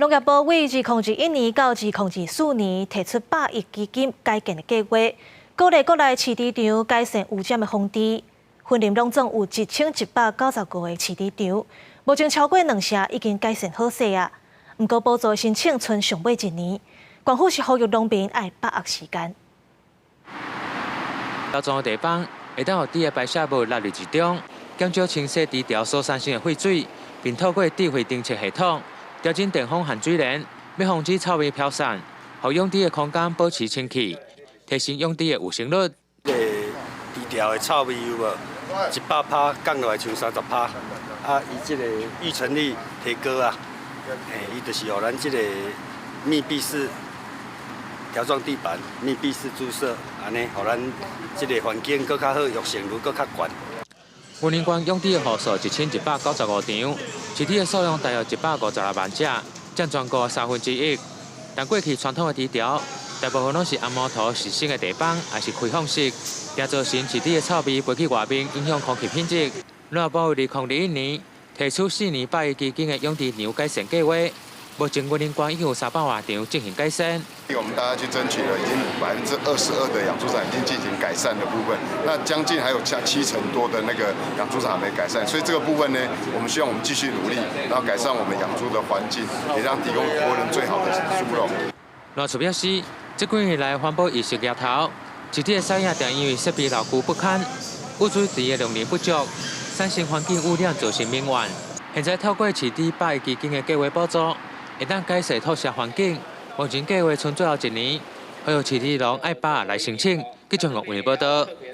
农业部为2021年到2024年提出100亿基金改建的计划，鼓励国内饲猪场改善污染的防治。云林拢总有1195个的饲猪场，目前超过2成已经改善好势啊。不过补助申请剩上尾1年，政府是呼吁农民要把握时间。包装的地方会当予猪的排泄物纳入其中，减少清洗猪条所产生的废水，并透过智慧侦测系统调整电风和水源，要防止臭味飘散，让养猪的空间保持清气，提升养猪的有生率。猪条的臭味有无？100%降落来像30%，啊，伊这个育成率提高啊，伊就是予咱这个密闭式条状地板、密闭式注射，安尼，予咱这个环境更较好，育成率更较悬。云林县养猪的户数1195场，饲猪的数量大约156万只，占全国1/3。但过去传统的猪条，大部分拢是按摩头实生的地板，还是开放式，也造成饲猪的臭味飞去外面，影响空气品质。农业部于2021年提出4年100亿基金的养猪场改善计划，目前云林县已经有300多场进行改善。我们大家去争取了，已经22%的养猪场已经进行改善的部分，那将近还有70%多的那个养猪场还没改善，所以这个部分呢，我们希望我们继续努力，然后改善我们养猪的环境，也让提供国人最好的猪肉。农处表示，这几年来环保意识抬头，饲猪的饲养店因为设备老旧不堪，污水池的容量不足，产生环境污染，造成民怨。现在透过饲猪100亿基金的计划补助，会当改善吐舍环境。目前计划剩最后1年，还有饲猪农爱把来申请。记者王云报道。